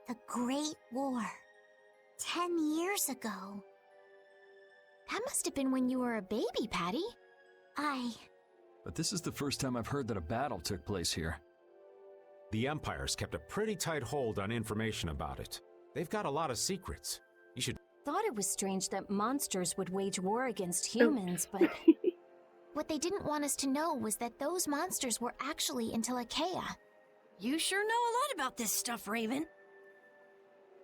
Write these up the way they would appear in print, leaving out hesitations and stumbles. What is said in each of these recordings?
The Great War. 10 years ago. That must have been when you were a baby, Patty. But this is the first time I've heard that a battle took place here. The Empire's kept a pretty tight hold on information about it. They've got a lot of secrets. You should... Thought it was strange that monsters would wage war against humans, but... What they didn't want us to know was that those monsters were actually Intellicaea. You sure know a lot about this stuff, Raven.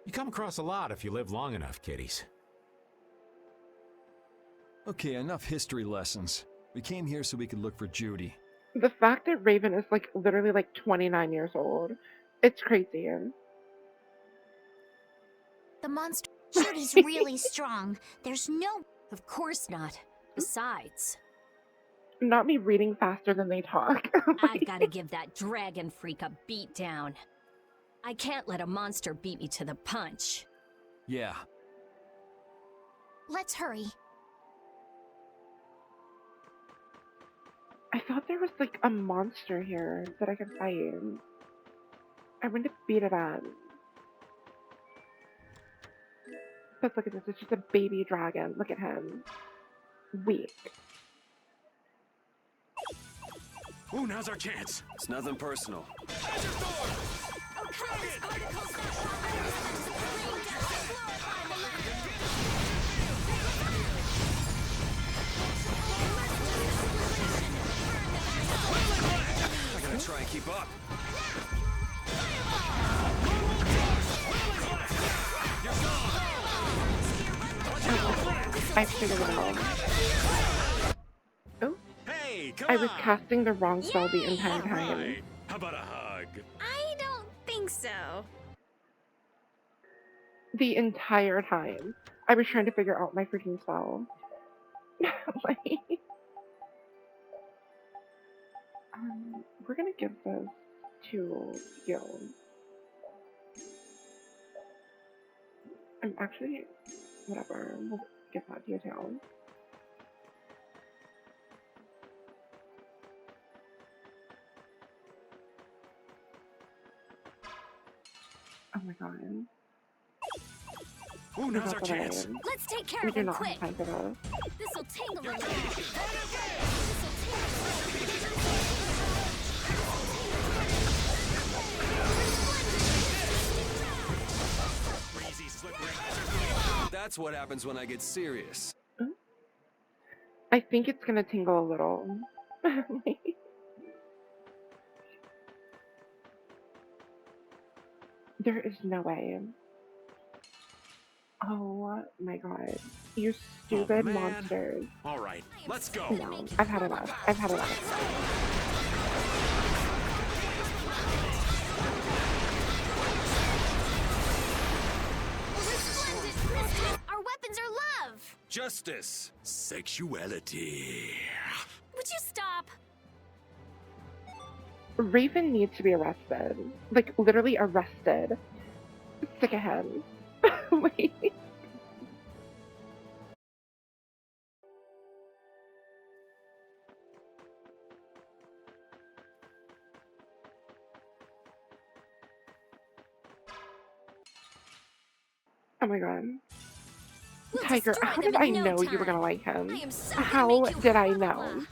You come across a lot if you live long enough, kiddies. Okay, enough history lessons. We came here so we could look for Judy. The fact that Raven is like literally like 29 years old, it's crazy. The monster Judy's really strong. There's no... Of course not. Besides... Not me reading faster than they talk. I've got to give that dragon freak a beat down. I can't let a monster beat me to the punch. Yeah. Let's hurry. I thought there was like a monster here that I could fight. I want to beat it up. But look at this, it's just a baby dragon. Look at him. Weak. Ooh, now's our chance. It's nothing personal. I gotta try and keep up. I figured it out. Oh, Hey, come I was on. casting the wrong spell the entire time. Right. How about a hug? I don't think so. The entire time. I was trying to figure out my freaking spell. Like, we're gonna give this to you. I'm actually, whatever, we'll give that to you too. Oh my god. Ooh, now's our chance. Let's take care We of do him not have quick. time for this. This'll tingle a little. Breezy, slippery. That's what happens when I get serious. I think it's gonna tingle a little. There is no way. Oh my god. You stupid man. monsters. All right, let's go. No, I've had enough. I've had enough. Our weapons are love. Justice. Sexuality. Would you stop? Raven needs to be arrested. Like, literally arrested. Sick of him. Wait. Oh my god. We'll Tiger, destroy how them did I in no know you were time. gonna like him? I am so gonna How make you did I blah, blah, know?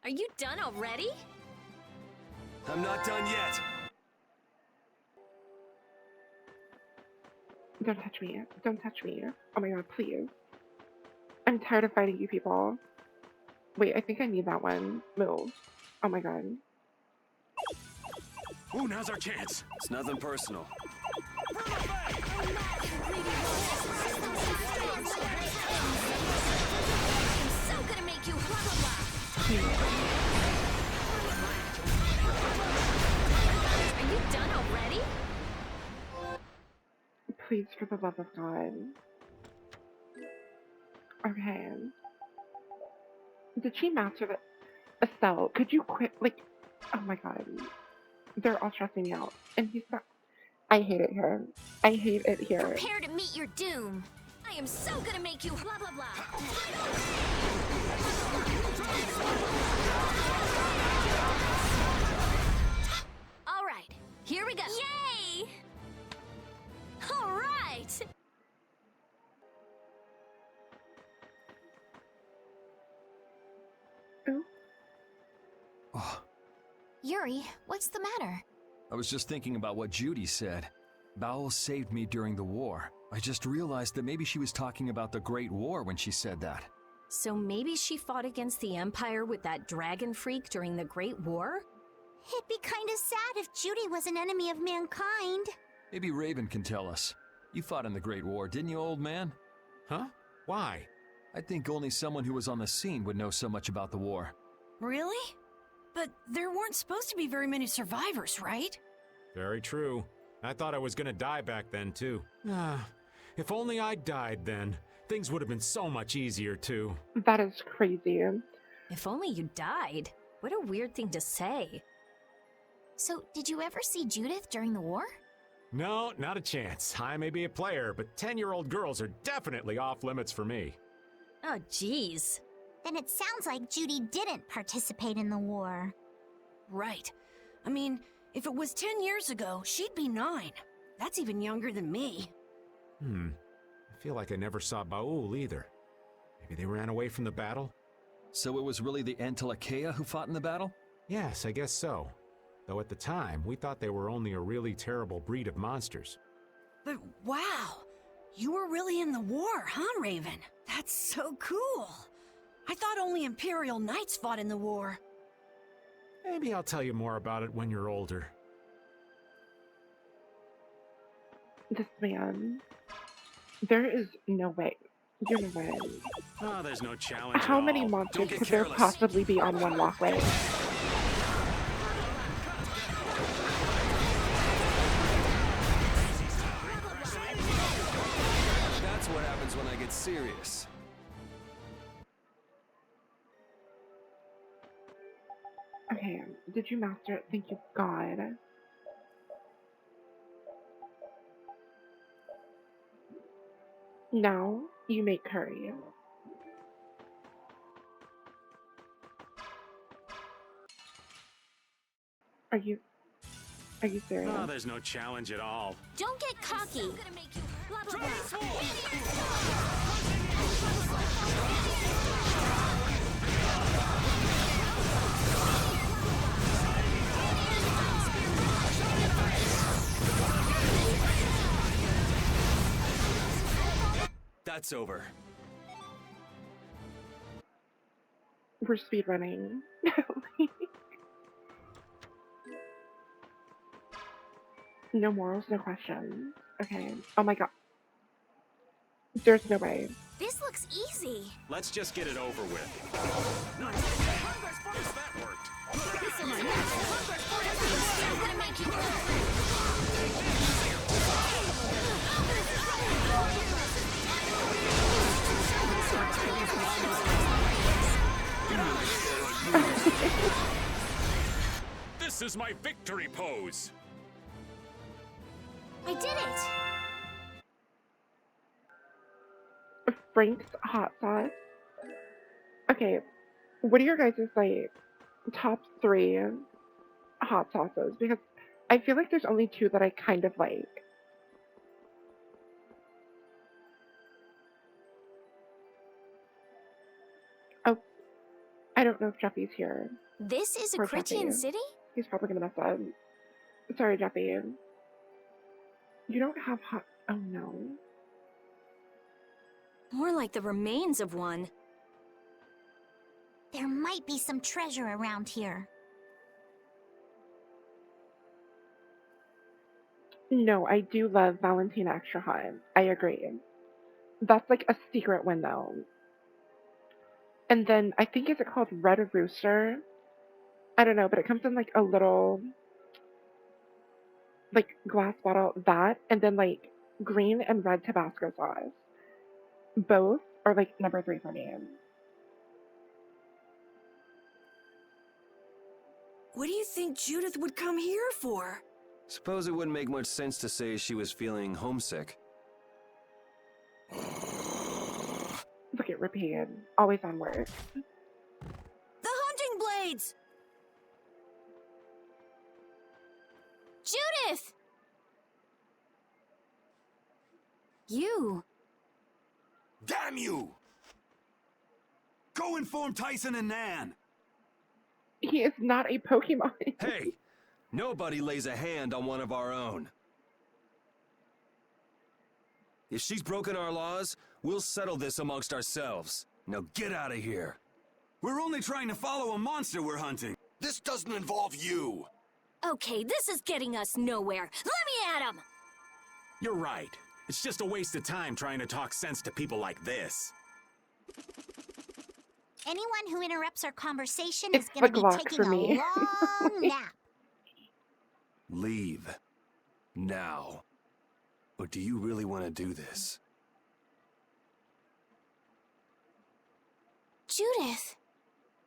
Are you done already? I'm not done yet. Don't touch me. Don't touch me. Oh my god, please. I'm tired of fighting you people. Wait, I think I need that one. Move. Oh my god. Ooh, now's our chance. It's nothing personal. I'm so gonna make you blah blah blah. Are you done already? Please, for the love of God. Okay. Did she master the Estelle? Could you quit? Like, oh my god. They're all stressing me out. And he's not. I hate it here. I hate it here. Prepare to meet your doom. I am so gonna make you blah blah blah. Oh, Yuri, what's the matter? I was just thinking about what Judy said. Bowel saved me during the war. I just realized that maybe she was talking about the Great War when she said that. So maybe she fought against the Empire with that dragon freak during the Great War? It'd be kinda sad if Judy was an enemy of mankind. Maybe Raven can tell us. You fought in the Great War, didn't you, old man? Huh? Why? I think only someone who was on the scene would know so much about the war. Really? But there weren't supposed to be very many survivors, right? Very true. I thought I was gonna die back then, too. If only I died then. Things would have been so much easier, too. That is crazy. If only you died. What a weird thing to say. So, did you ever see Judith during the war? No, not a chance. I may be a player, but 10-year-old girls are definitely off limits for me. Oh, jeez. Then it sounds like Judy didn't participate in the war. Right. I mean, if it was 10 years ago, she'd be 9. That's even younger than me. I feel like I never saw Baul either. Maybe they ran away from the battle? So it was really the Antilochea who fought in the battle? Yes, I guess so. Though at the time, we thought they were only a really terrible breed of monsters. But wow, you were really in the war, huh, Raven? That's so cool. I thought only Imperial Knights fought in the war. Maybe I'll tell you more about it when you're older. This man. There is no way. You're no way. Oh, there's no challenge How at many all. monsters Don't get could there careless. possibly be on one walkway? That's what happens when I get serious. Okay, did you master it? Thank you, God. Now, you make curry. Are you serious? Oh, there's no challenge at all. Don't get cocky. Gonna make you blah blah blah. That's over. We're speedrunning. No morals, no questions. Okay. Oh my god. There's no way. This looks easy. Let's just get it over with. That worked. I'm gonna make you This is my victory pose. I did it. Frank's hot sauce. Okay. What are your guys' like top 3 hot sauces? Because I feel like there's only 2 that I kind of like. Oh, I don't know if Jeffy's here. This is a Poor Christian Jeffy. city? He's probably gonna mess up. Sorry, Jeffy. You don't have hot. Oh no. More like the remains of one. There might be some treasure around here. No, I do love Valentina Extra Hot. I agree. That's like a secret one though. And then I think, is it called Red Rooster? I don't know, but it comes in like a little like glass bottle, that, and then like green and red Tabasco sauce. Both are like number 3 for me. What do you think Judith would come here for? Suppose it wouldn't make much sense to say she was feeling homesick. Look at repeat. Always on work. The hunting blades! Judith! You! Damn you! Go inform Tyson and Nan! He is not a Pokemon. Hey! Nobody lays a hand on one of our own. If she's broken our laws, we'll settle this amongst ourselves. Now get out of here. We're only trying to follow a monster we're hunting. This doesn't involve you. Okay, this is getting us nowhere. Let me at him! You're right. It's just a waste of time trying to talk sense to people like this. Anyone who interrupts our conversation It's is going the to be Glock taking for a me. long nap. Leave. Now. But do you really want to do this? Judith,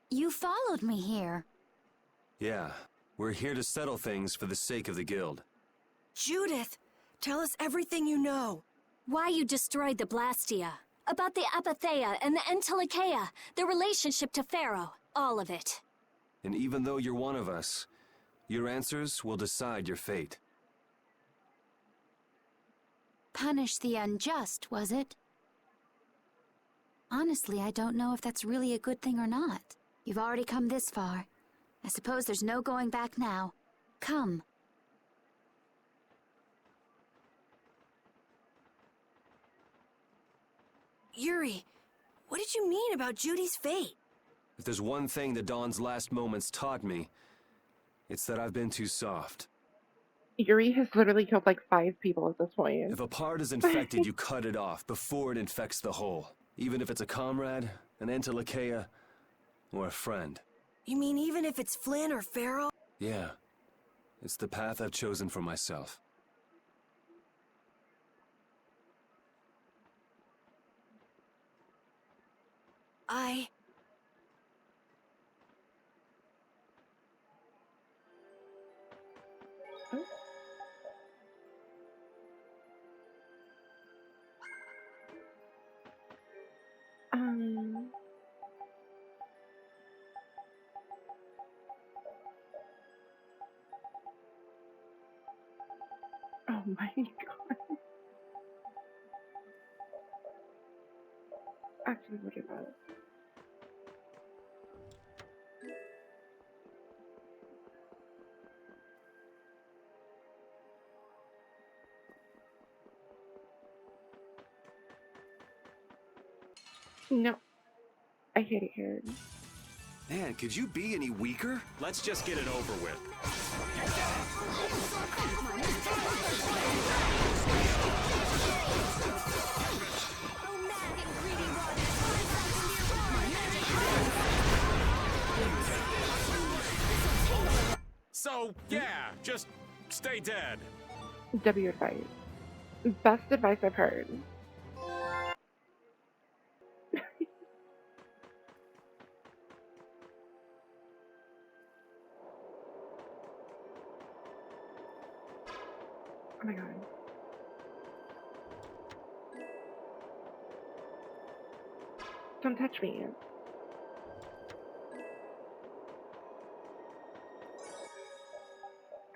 you followed me here. Yeah. We're here to settle things for the sake of the guild. Judith, tell us everything you know. Why you destroyed the Blastia. About the Apatheia and the Entelikeia. Their relationship to Pharaoh. All of it. And even though you're one of us, your answers will decide your fate. Punish the unjust, was it? Honestly, I don't know if that's really a good thing or not. You've already come this far. I suppose there's no going back now. Come. Yuri, what did you mean about Judy's fate? If there's one thing that Dawn's last moments taught me, it's that I've been too soft. Yuri has literally killed like 5 people at this point. If a part is infected, you cut it off before it infects the whole. Even if it's a comrade, an Entelikeia, or a friend. You mean even if it's Flynn or Pharaoh? Yeah. It's the path I've chosen for myself. Oh my god. Actually, what is that? No. I hate it here. Man, could you be any weaker? Let's just get it over with. So, yeah, just stay dead. W advice. Best advice I've heard. Oh my god. Don't touch me.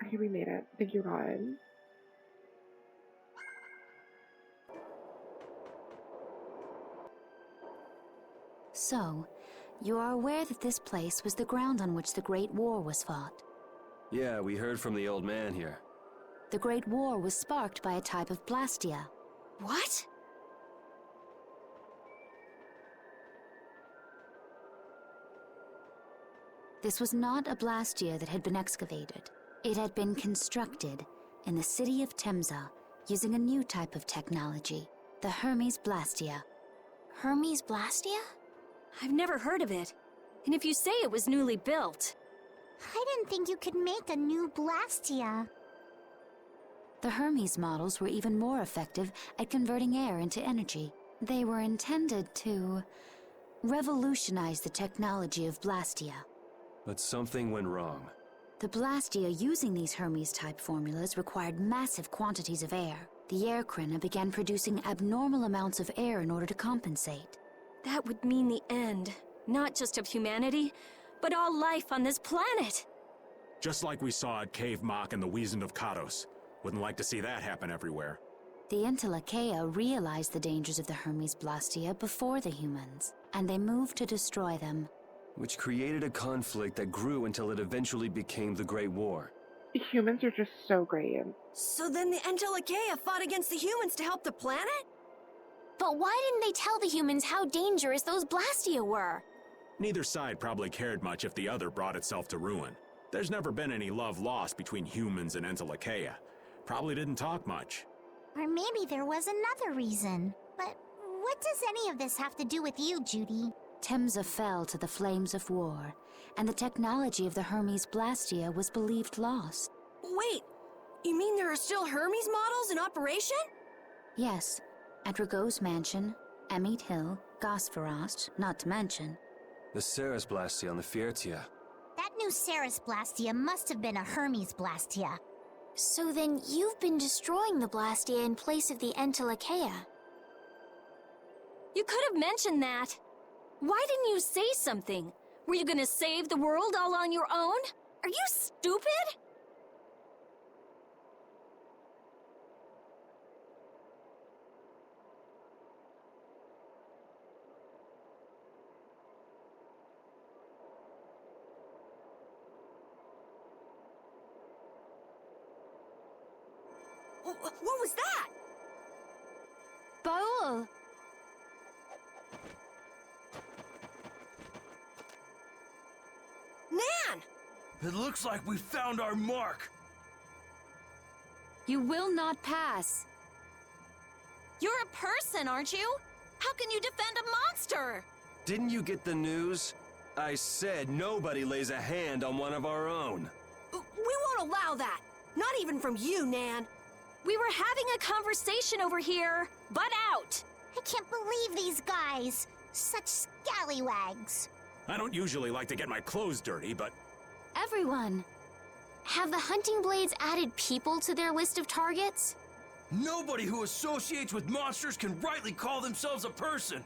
Okay, we made it. Thank you, God. So, you are aware that this place was the ground on which the Great War was fought. Yeah, we heard from the old man here. The Great War was sparked by a type of Blastia. What? This was not a Blastia that had been excavated. It had been constructed in the city of Temza using a new type of technology, the Hermes Blastia. Hermes Blastia? I've never heard of it. And if you say it was newly built... I didn't think you could make a new Blastia. The Hermes models were even more effective at converting air into energy. They were intended to revolutionize the technology of Blastia. But something went wrong. The Blastia using these Hermes-type formulas required massive quantities of air. The Airkrina began producing abnormal amounts of air in order to compensate. That would mean the end, not just of humanity, but all life on this planet. Just like we saw at Cave Mach and the Wiesen of Kados. Wouldn't like to see that happen everywhere. The Entelikeia realized the dangers of the Hermes Blastia before the humans, and they moved to destroy them. which created a conflict that grew until it eventually became the Great War. Humans are just so great. So then the Entelekea fought against the humans to help the planet? But why didn't they tell the humans how dangerous those Blastia were? Neither side probably cared much if the other brought itself to ruin. There's never been any love lost between humans and Entelekea. Probably didn't talk much. Or maybe there was another reason. But what does any of this have to do with you, Judy? Temza fell to the flames of war, and the technology of the Hermes Blastia was believed lost. Wait, you mean there are still Hermes models in operation? Yes, at Rago's mansion, Emmett Hill, Gosferost, not to mention. The Ceres Blastia on the Fiertia. That new Ceres Blastia must have been a Hermes Blastia. So then you've been destroying the Blastia in place of the Entelekea. You could have mentioned that. Why didn't you say something? Were you gonna save the world all on your own? Are you stupid? What was that? Baul! Nan! It looks like we found our mark. You will not pass. You're a person, aren't you? How can you defend a monster? Didn't you get the news? I said nobody lays a hand on one of our own. We won't allow that. Not even from you, Nan. We were having a conversation over here. Butt out! I can't believe these guys. Such scallywags. I don't usually like to get my clothes dirty, but Everyone. Have the hunting blades added people to their list of targets? Nobody who associates with monsters can rightly call themselves a person.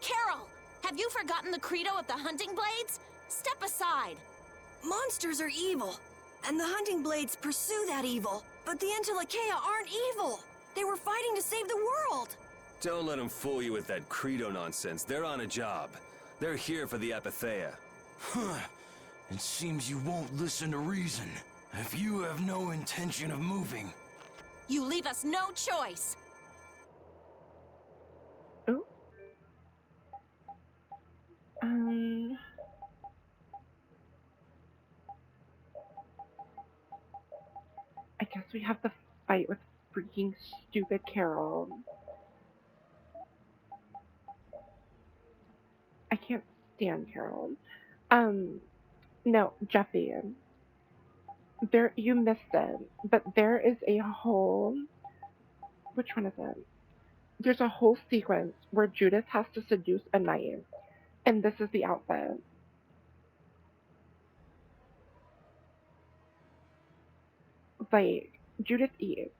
Carol, have you forgotten the credo of the hunting blades? Step aside. Monsters are evil, and the hunting blades pursue that evil. But the Entelekea aren't evil. They were fighting to save the world. Don't let them fool you with that credo nonsense. They're on a job. They're here for the Apatheia. Huh. It seems you won't listen to reason. If you have no intention of moving, You leave us no choice. Ooh. I guess we have to fight with freaking stupid Carol. I can't stand Carol. No, Jeffy. There, you missed it, but there is a whole. Which one is it? There's a whole sequence where Judith has to seduce a knight, and this is the outfit. Like, Judith eats.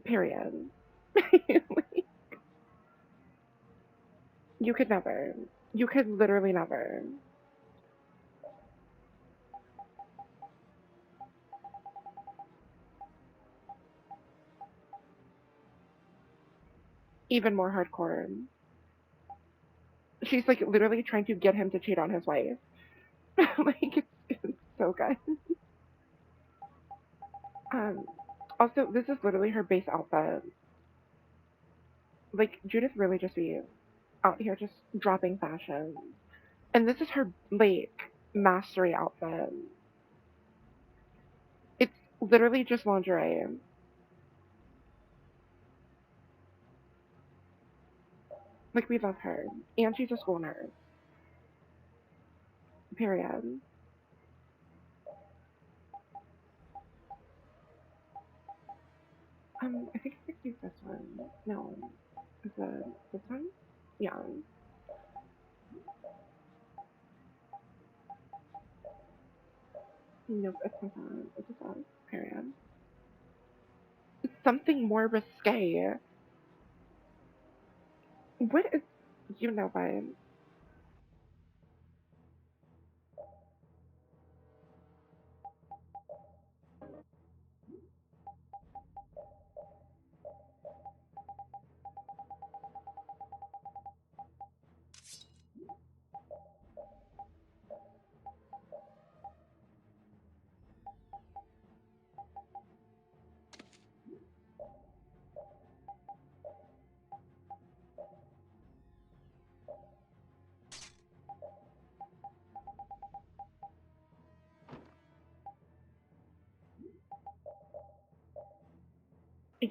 Period. Like, you could never. You could literally never. Even more hardcore. She's like literally trying to get him to cheat on his wife. Like, it's so good. Also, this is literally her base outfit. Like, Judith really just be out here just dropping fashion. And this is her, like, mastery outfit. It's literally just lingerie. Like, we love her. And she's a school nurse. Period. I think I could use this one. No. Is it this one? Yeah. Nope, it's not that. It's just that. Period. It's something more risque. What is... You know what?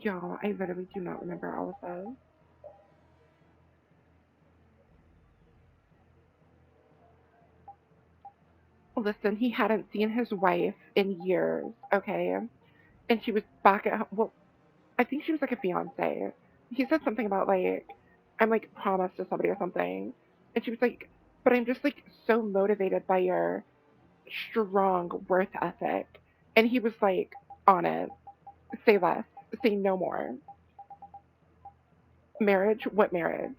Y'all, I literally do not remember all of those. Listen, he hadn't seen his wife in years, okay? And she was back at home. Well, I think she was like a fiance. He said something about like, I'm like promised to somebody or something. And she was like, but I'm just like so motivated by your strong work ethic. And he was like, on it. Say less. Say no more. Marriage? What marriage?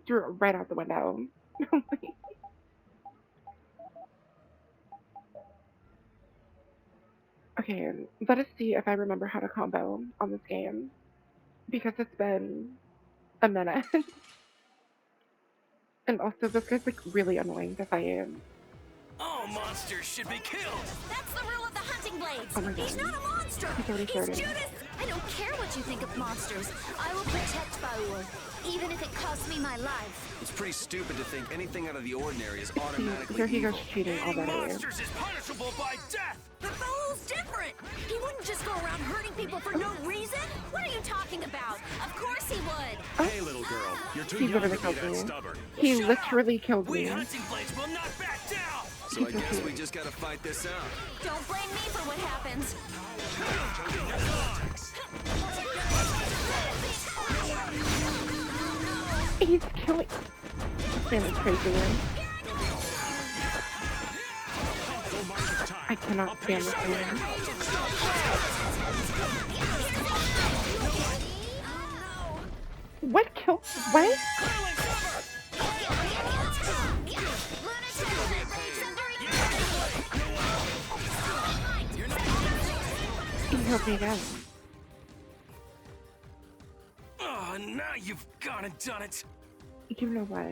Threw it right out the window. Okay, let us see if I remember how to combo on this game. Because it's been a minute. And also, this guy's like really annoying to fight. All monsters should be killed. That's the rule of the hunting blades. Oh my god. He's not a monster. He's already He's started. Judith. I don't care what you think of monsters. I will protect Baul, even if it costs me my life. It's pretty stupid to think anything out of the ordinary is automatically Here he evil. goes cheating Eating already. monsters is punishable by death. But Baul's different. He wouldn't just go around hurting people for no reason. What are you talking about? Of course he would. Hey, little girl, you're too He young to literally be killed that me. stubborn. He literally killed We me. hunting blades will not back down. So I guess we just gotta fight this out. Don't blame me for what happens. He's killing. This man is crazy. I cannot stand this man. What killed? What? He killed me again. Oh, now you've gone and done it. You know what?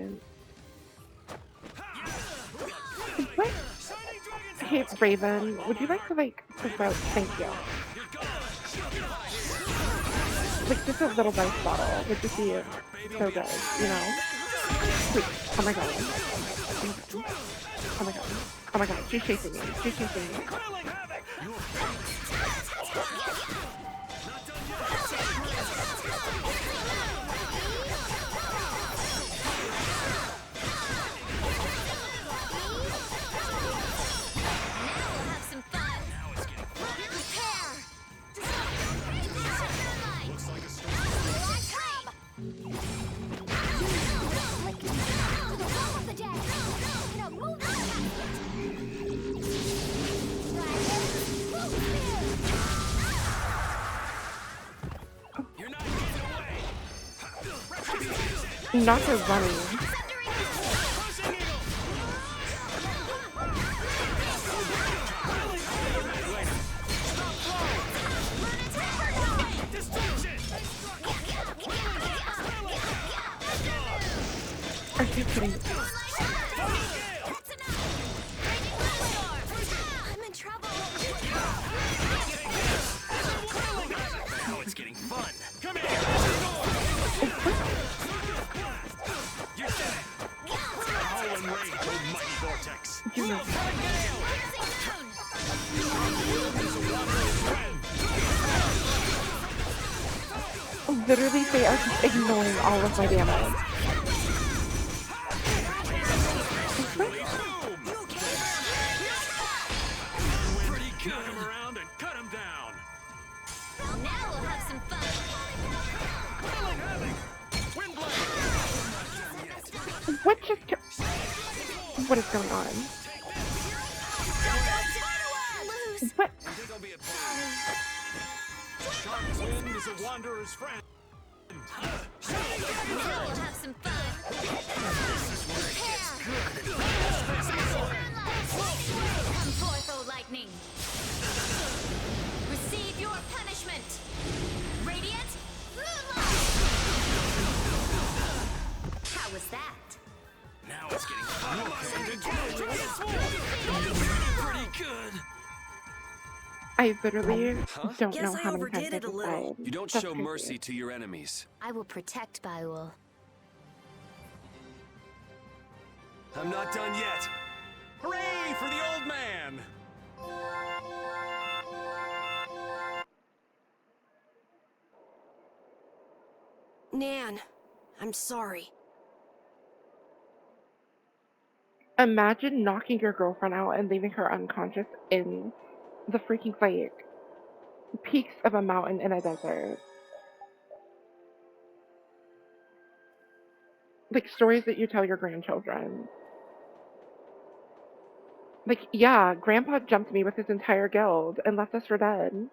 What? Hey, Raven, would you like to like promote? Thank you. Like just a little nice bottle would just be so good, you know? Wait, oh my god. Oh my god. Oh my god. She's chasing me. She's chasing me. Not her running. Are you kidding me? I'm in trouble. Now it's getting fun. Come here. You're dead. Howl and rage, oh mighty vortex. You know. Literally, they are just ignoring all of my damage. Pretty good. Cut him around and cut him down. Now we'll have some fun. Killing havoc. Windblade. What just? What is going on? What? Sharp wind is a wanderer's friend. Now we'll have some fun. Come forth, O lightning. Receive your punishment. Radiant moonlight. How was that? Now it's getting fun. Pretty good. I literally don't Guess know I how many overdid times it a I've little. died. You don't That's show crazy. mercy to your enemies. I will protect Baul. I'm not done yet. Hooray for the old man! Nan, I'm sorry. Imagine knocking your girlfriend out and leaving her unconscious in the freaking like peaks of a mountain in a desert. Like stories that you tell your grandchildren. Like, yeah, Grandpa jumped me with his entire guild and left us for dead.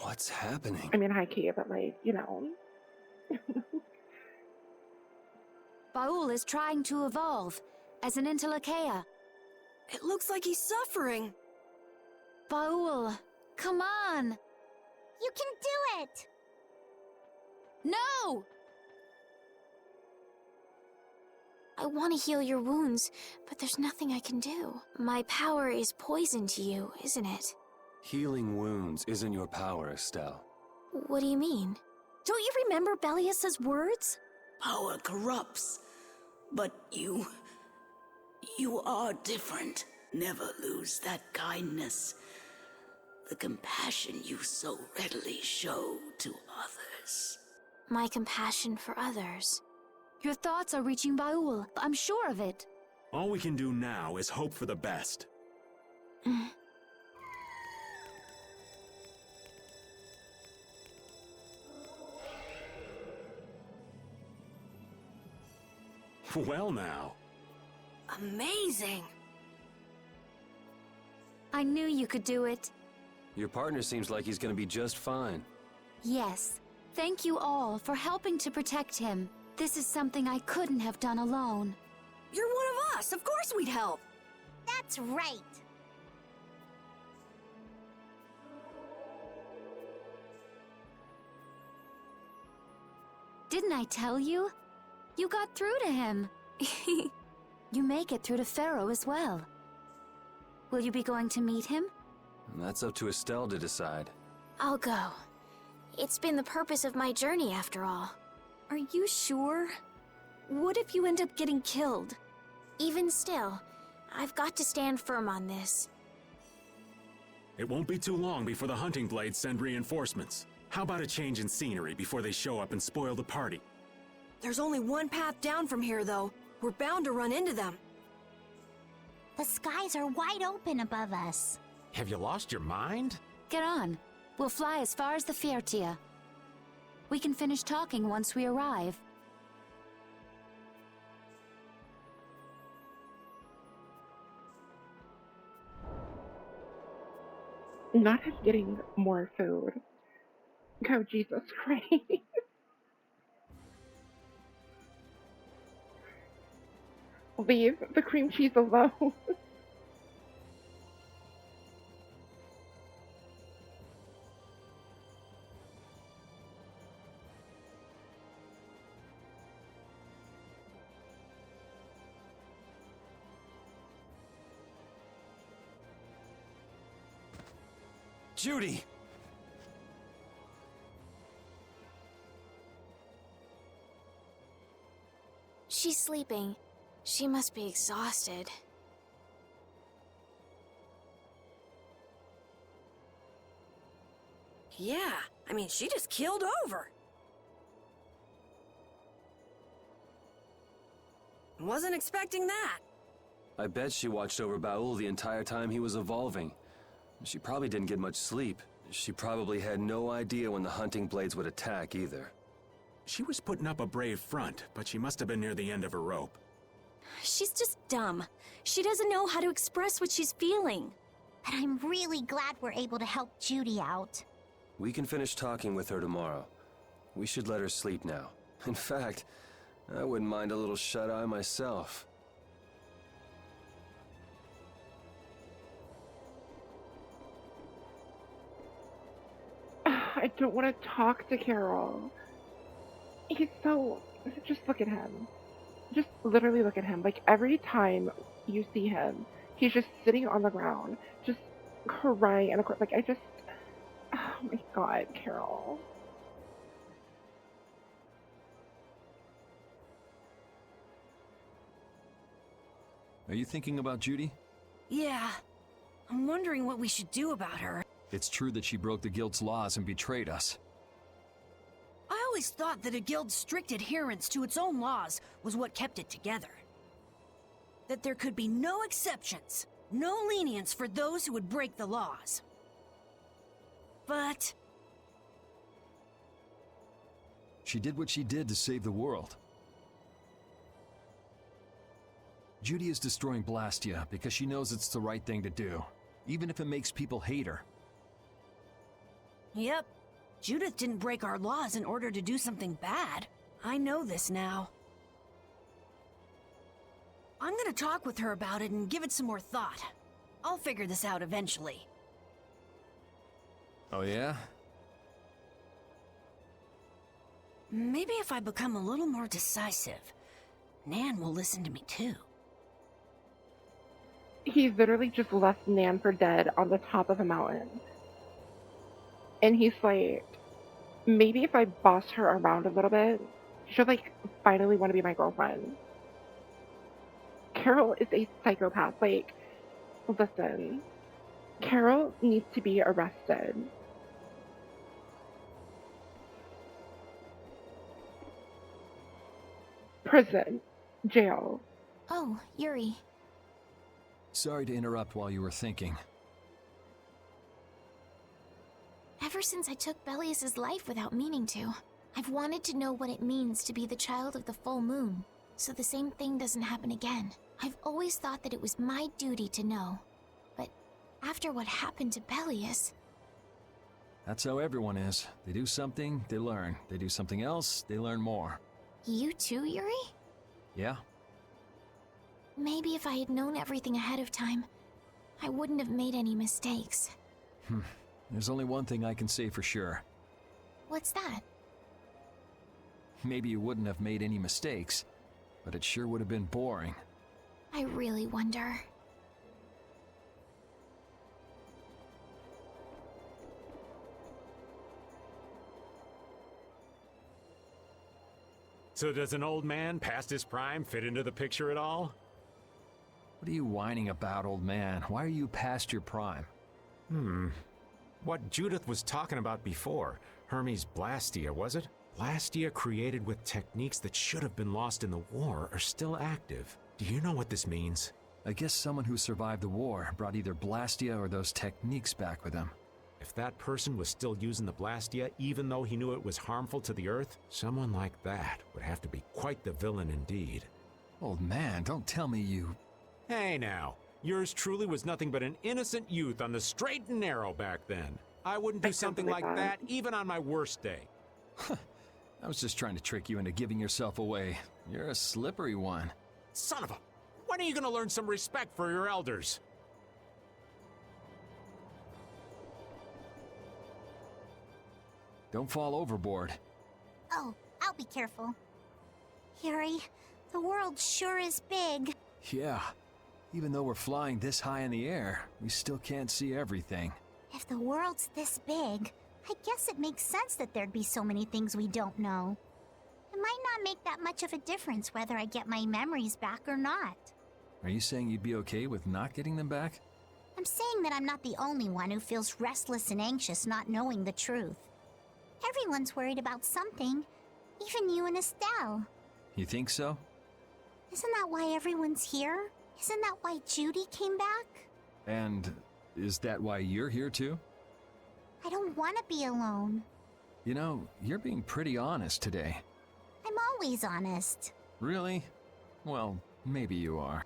What's happening? I mean, high key, but like, you know. Baul is trying to evolve as an Entelekea. It looks like he's suffering. Baul, come on! You can do it! No! I want to heal your wounds, but there's nothing I can do. My power is poison to you, isn't it? Healing wounds isn't your power, Estelle. What do you mean? Don't you remember Bellius's words? Power corrupts, but you are different. Never lose that kindness, the compassion you so readily show to others. My compassion for others. Your thoughts are reaching Baul. I'm sure of it. All we can do now is hope for the best. Well now. Amazing. I knew you could do it. Your partner seems like he's gonna be just fine. Yes. Thank you all for helping to protect him. This is something I couldn't have done alone. You're one of us. Of course we'd help. That's right. Didn't I tell you? You got through to him. You make it through to Pharaoh as well. Will you be going to meet him? That's up to Estelle to decide. I'll go. It's been the purpose of my journey, after all. Are you sure? What if you end up getting killed? Even still, I've got to stand firm on this. It won't be too long before the hunting blades send reinforcements. How about a change in scenery before they show up and spoil the party? There's only one path down from here, though. We're bound to run into them. The skies are wide open above us. Have you lost your mind? Get on. We'll fly as far as the Fiertia. We can finish talking once we arrive. Not him getting more food. Oh, Jesus Christ. Leave the cream cheese alone. Judy! She's sleeping. She must be exhausted. Yeah, I mean, she just keeled over. Wasn't expecting that. I bet she watched over Baul the entire time he was evolving. She probably didn't get much sleep. She probably had no idea when the hunting blades would attack either. She was putting up a brave front, but she must have been near the end of her rope. She's just dumb. She doesn't know how to express what she's feeling. But I'm really glad we're able to help Judy out. We can finish talking with her tomorrow. We should let her sleep now. In fact, I wouldn't mind a little shut-eye myself. I don't want to talk to Carol. He's so... Just look at him. Just literally look at him. Like, every time you see him, he's just sitting on the ground, just crying. And of course, like, I just... Oh my god, Carol. Are you thinking about Judy? Yeah. I'm wondering what we should do about her. It's true that she broke the guild's laws and betrayed us. I always thought that a guild's strict adherence to its own laws was what kept it together. That there could be no exceptions, no lenience for those who would break the laws. But She did what she did to save the world. Judy is destroying Blastia because she knows it's the right thing to do, even if it makes people hate her. yep, Judith didn't break our laws in order to do something bad. I know this now. I'm gonna talk with her about it and give it some more thought. I'll figure this out eventually. Oh yeah? Maybe if I become a little more decisive, Nan will listen to me too. He literally just left Nan for dead on the top of a mountain. And he's like, maybe if I boss her around a little bit, she'll like finally want to be my girlfriend. Carol is a psychopath. Like, listen, Carol needs to be arrested. Prison. Jail. Oh, Yuri. Sorry to interrupt while you were thinking. Ever since I took Belius's life without meaning to, I've wanted to know what it means to be the child of the full moon, so the same thing doesn't happen again. I've always thought that it was my duty to know. But after what happened to Belius... That's how everyone is. They do something, they learn. They do something else, they learn more. You too, Yuri? Yeah? Maybe if I had known everything ahead of time, I wouldn't have made any mistakes. There's only one thing I can say for sure. What's that? Maybe you wouldn't have made any mistakes, but it sure would have been boring. I really wonder. So does an old man past his prime fit into the picture at all? What are you whining about, old man? Why are you past your prime? What Judith was talking about before. Hermes Blastia, was it? Blastia created with techniques that should have been lost in the war are still active. Do you know what this means? I guess someone who survived the war brought either Blastia or those techniques back with him. If that person was still using the Blastia, even though he knew it was harmful to the Earth, someone like that would have to be quite the villain indeed. Old man, don't tell me you... Hey now, yours truly was nothing but an innocent youth on the straight and narrow back then. I wouldn't do something like that even on my worst day. I was just trying to trick you into giving yourself away. You're a slippery one. Son of a... When are you gonna learn some respect for your elders? Don't fall overboard. Oh, I'll be careful. Yuri, the world sure is big. Yeah. Even though we're flying this high in the air, we still can't see everything. If the world's this big, I guess it makes sense that there'd be so many things we don't know. It might not make that much of a difference whether I get my memories back or not. Are you saying you'd be okay with not getting them back? I'm saying that I'm not the only one who feels restless and anxious not knowing the truth. Everyone's worried about something, even you and Estelle. You think so? Isn't that why everyone's here? Isn't that why Judy came back? And is that why you're here too? I don't want to be alone. You know, you're being pretty honest today. I'm always honest. Really? Well, maybe you are.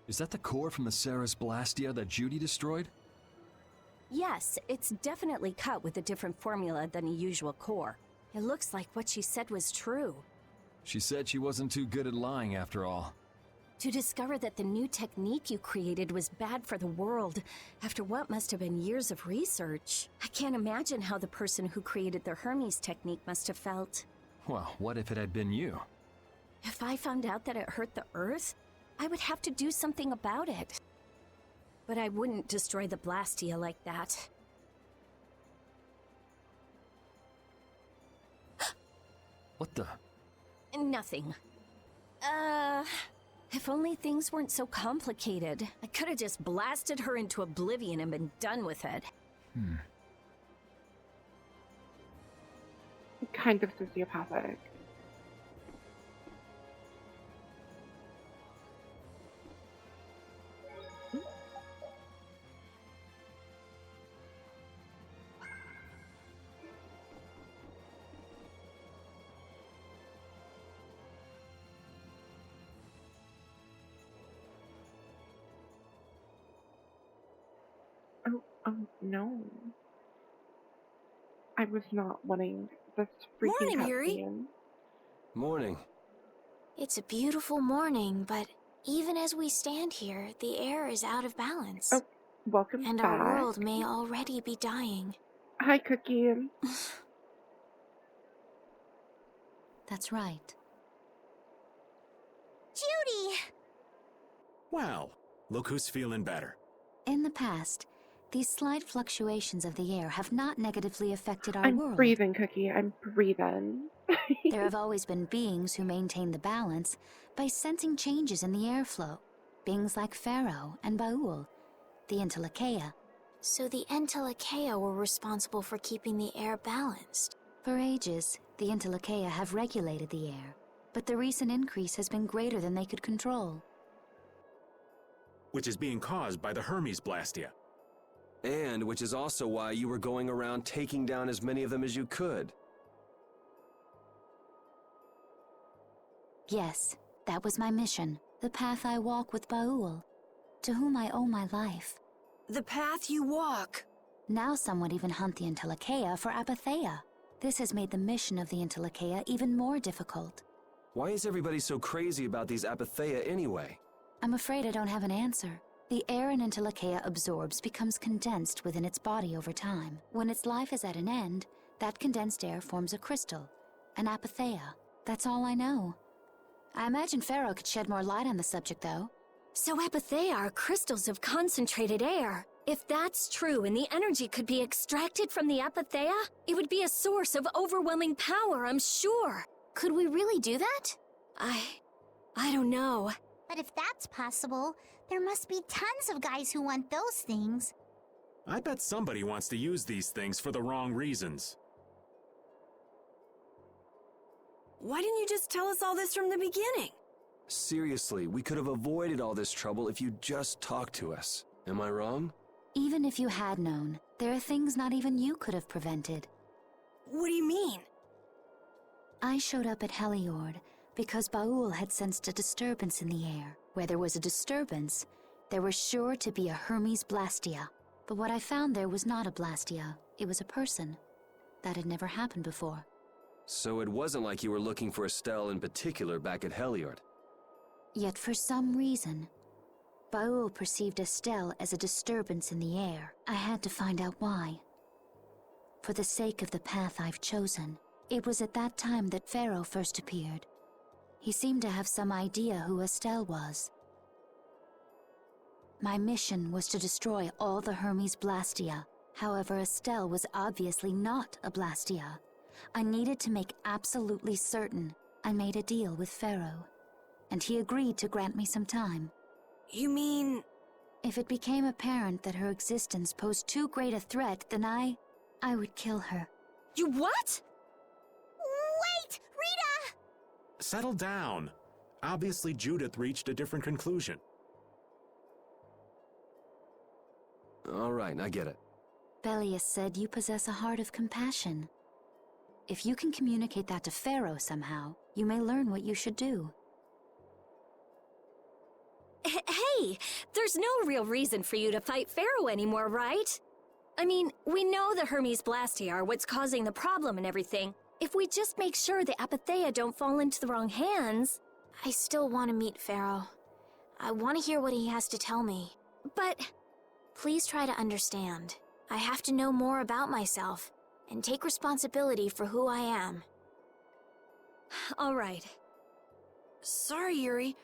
Is that the core from the Ceres Blastia that Judy destroyed? Yes, it's definitely cut with a different formula than a usual core. It looks like what she said was true. She said she wasn't too good at lying after all. To discover that the new technique you created was bad for the world, after what must have been years of research. I can't imagine how the person who created the Hermes technique must have felt. Well, what if it had been you? If I found out that it hurt the Earth, I would have to do something about it. But I wouldn't destroy the Blastia like that. What the? Nothing. If only things weren't so complicated. I could have just blasted her into oblivion and been done with it. Kind of sociopathic. Oh, no. I was not wanting this freaking Morning, Yuri. cutscene. Morning. It's a beautiful morning, but even as we stand here, the air is out of balance. Oh, welcome And back. our world may already be dying. Hi, Cookie. That's right. Judy! Well, look who's feeling better. In the past, these slight fluctuations of the air have not negatively affected our I'm world. breathing, Cookie. I'm breathing. There have always been beings who maintain the balance by sensing changes in the airflow. Beings like Pharaoh and Baul, the Entelekea. So the Entelekea were responsible for keeping the air balanced. For ages, the Entelekea have regulated the air, but the recent increase has been greater than they could control. Which is being caused by the Hermes Blastia. And which is also why you were going around taking down as many of them as you could. Yes, that was my mission, the path I walk with Baul, to whom I owe my life. The path you walk. Now some would even hunt the Entelekea for Apatheia. This has made the mission of the Entelekea even more difficult. Why is everybody so crazy about these Apatheia anyway? I'm afraid I don't have an answer. The air an Entelekea absorbs becomes condensed within its body over time. When its life is at an end, that condensed air forms a crystal, an Apatheia. That's all I know. I imagine Pharaoh could shed more light on the subject, though. So Apatheia are crystals of concentrated air. If that's true and the energy could be extracted from the Apatheia, it would be a source of overwhelming power, I'm sure. Could we really do that? I don't know. But if that's possible, there must be tons of guys who want those things. I bet somebody wants to use these things for the wrong reasons. Why didn't you just tell us all this from the beginning? Seriously, we could have avoided all this trouble if you just talked to us. Am I wrong? Even if you had known, there are things not even you could have prevented. What do you mean? I showed up at Heliord because Baul had sensed a disturbance in the air. Where there was a disturbance, there was sure to be a Hermes Blastia. But what I found there was not a Blastia, it was a person. That had never happened before. So it wasn't like you were looking for Estelle in particular back at Heliord. Yet for some reason, Baul perceived Estelle as a disturbance in the air. I had to find out why. For the sake of the path I've chosen, it was at that time that Pharaoh first appeared. He seemed to have some idea who Estelle was. My mission was to destroy all the Hermes Blastia. However, Estelle was obviously not a Blastia. I needed to make absolutely certain. I made a deal with Pharaoh, and he agreed to grant me some time. You mean... If it became apparent that her existence posed too great a threat, then I would kill her. You what? Wait! Rita! Settle down. Obviously, Judith reached a different conclusion. All right, I get it. Belius said you possess a heart of compassion. If you can communicate that to Pharaoh somehow, you may learn what you should do. Hey, there's no real reason for you to fight Pharaoh anymore, right? I mean, we know the Hermes Blastia are what's causing the problem and everything. If we just make sure the Apatheia don't fall into the wrong hands... I still want to meet Pharaoh. I want to hear what he has to tell me. But... Please try to understand. I have to know more about myself, and take responsibility for who I am. All right. Sorry, Yuri.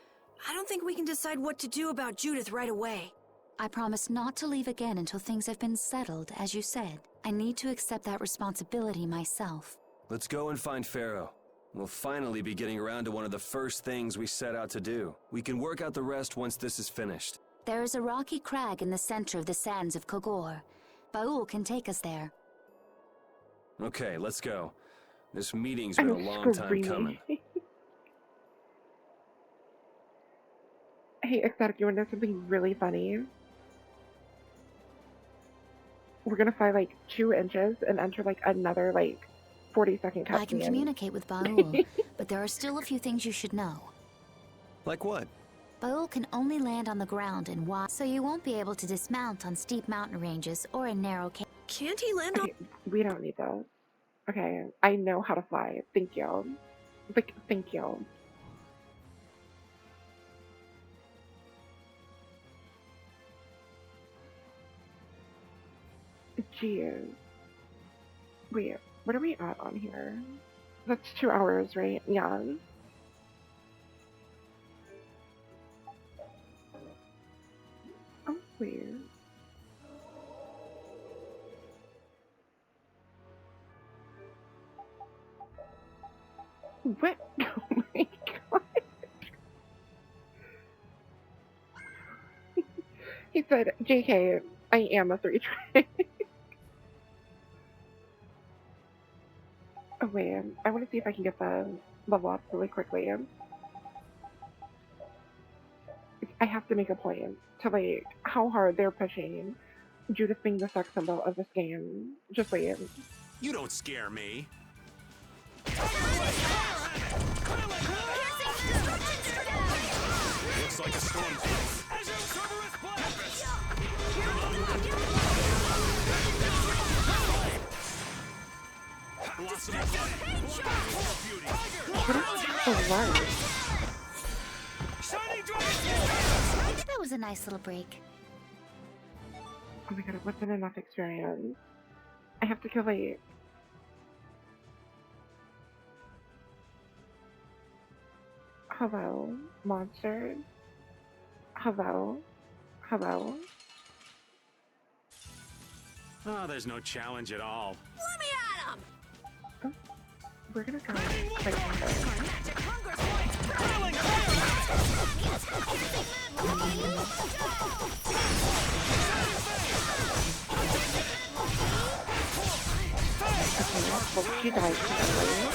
I don't think we can decide what to do about Judith right away. I promise not to leave again until things have been settled, as you said. I need to accept that responsibility myself. Let's go and find Pharaoh. We'll finally be getting around to one of the first things we set out to do. We can work out the rest once this is finished. There is a rocky crag in the center of the sands of Kogor. Baul can take us there. Okay, let's go. This meeting's been a long time coming. Hey, Ecstatic, you want to know something really funny? We're gonna fly like 2 inches and enter like another like 40-second cutscene. I can communicate with Baul, but there are still a few things you should know. Like what? Baul can only land on the ground in wide, so you won't be able to dismount on steep mountain ranges or in narrow Can't he land on... Okay, we don't need those. Okay, I know how to fly. Thank you. Like, thank you. Jeez. Wait, what are we at on here? That's 2 hours, right? Yeah. Oh, weird. What? Oh my god. He said, JK, I am a 3-try. Oh wait, I want to see if I can get the level up really quickly. I have to make a point to like how hard they're pushing Judith being the sex symbol of this game. Just wait. You don't scare me. Looks like a storm. That was a nice little break. Oh my god, it wasn't enough experience. I have to kill like... Hello, monsters? Hello? Hello? Oh, there's no challenge at all. Let me at him! Oh, we're gonna go right here. Okay, well, she died finally.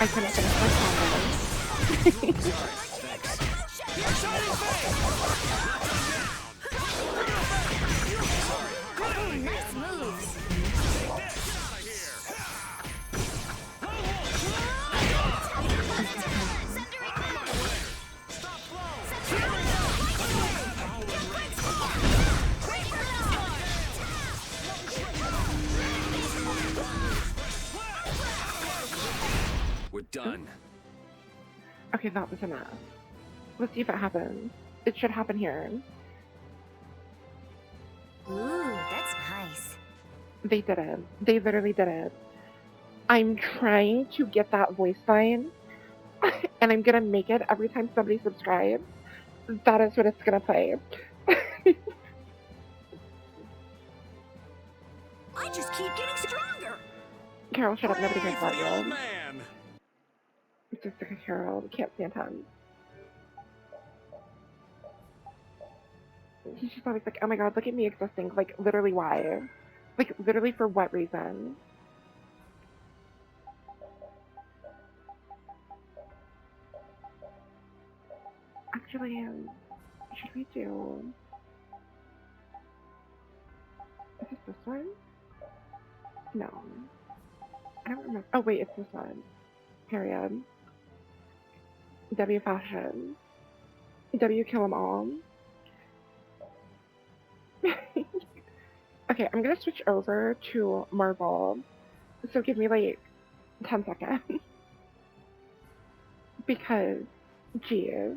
I couldn't finish my combo. Nice moves. We're done. Okay, that was enough. Let's see if it happens. It should happen here. Ooh, that's nice. They did it. They literally did it. I'm trying to get that voice line, and I'm gonna make it every time somebody subscribes. That is what it's gonna play. I just keep getting stronger. Carol, shut up. Nobody cares about Old you. man. It's just like a Carol. Can't stand him. He's just always like, oh my god, look at me existing. Like, literally why? Like, literally for what reason? Actually, should we do... Is it this one? No. I don't remember. Oh wait, it's this one. Period. W fashion. W kill 'em all. Okay, I'm gonna switch over to Marvel. So give me like 10 seconds. Because, geez.